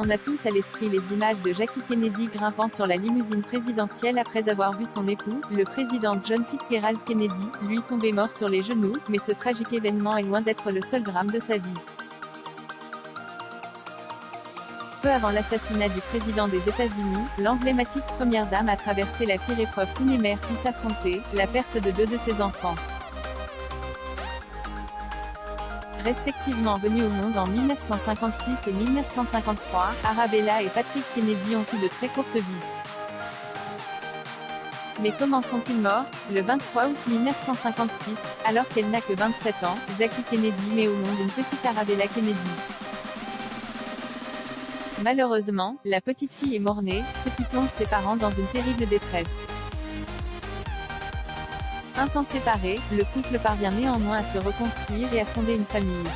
On a tous à l'esprit les images de Jackie Kennedy grimpant sur la limousine présidentielle après avoir vu son époux, le président John Fitzgerald Kennedy, lui tomber mort sur les genoux, mais ce tragique événement est loin d'être le seul drame de sa vie. Peu avant l'assassinat du président des États-Unis, l'emblématique première dame a traversé la pire épreuve qu'une mère puisse affronter, la perte de 2 de ses enfants. Respectivement venus au monde en 1956 et 1953, Arabella et Patrick Kennedy ont eu de très courtes vies. Mais comment sont-ils morts? Le 23 août 1956, alors qu'elle n'a que 27 ans, Jackie Kennedy met au monde une petite Arabella Kennedy. Malheureusement, la petite fille est mort-née, ce qui plonge ses parents dans une terrible détresse. Un temps séparé, le couple parvient néanmoins à se reconstruire et à fonder une famille.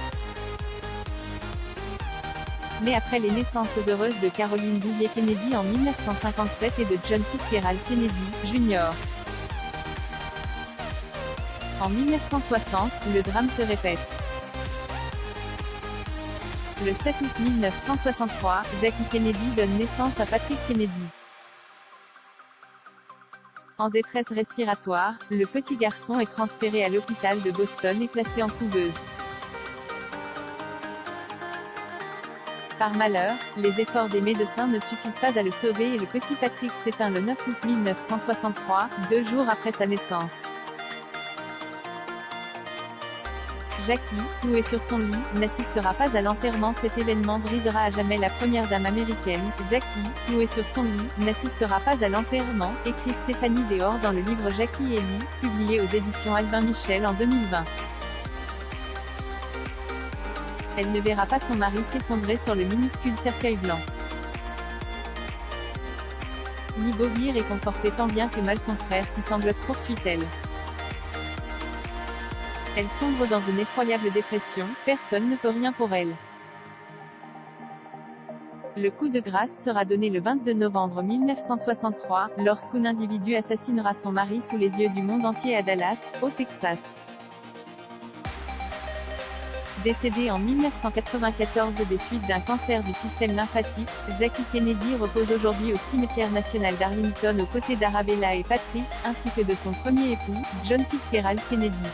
Mais après les naissances heureuses de Caroline Bouvier Kennedy en 1957 et de John Fitzgerald Kennedy, Jr. en 1960, le drame se répète. Le 7 août 1963, Jackie Kennedy donne naissance à Patrick Kennedy. En détresse respiratoire, le petit garçon est transféré à l'hôpital de Boston et placé en couveuse. Par malheur, les efforts des médecins ne suffisent pas à le sauver et le petit Patrick s'éteint le 9 août 1963, 2 jours après sa naissance. Jackie, clouée sur son lit, n'assistera pas à l'enterrement. Cet événement brisera à jamais la première dame américaine. Jackie, clouée sur son lit, n'assistera pas à l'enterrement, écrit Stéphanie Deor dans le livre Jackie et Lee, publié aux éditions Albin Michel en 2020. Elle ne verra pas son mari s'effondrer sur le minuscule cercueil blanc. Ni beau et conforter tant bien que mal son frère qui sanglote, poursuit-elle. Elle sombre dans une effroyable dépression, personne ne peut rien pour elle. Le coup de grâce sera donné le 22 novembre 1963, lorsqu'un individu assassinera son mari sous les yeux du monde entier à Dallas, au Texas. Décédée en 1994 des suites d'un cancer du système lymphatique, Jackie Kennedy repose aujourd'hui au cimetière national d'Arlington aux côtés d'Arabella et Patrick, ainsi que de son premier époux, John Fitzgerald Kennedy.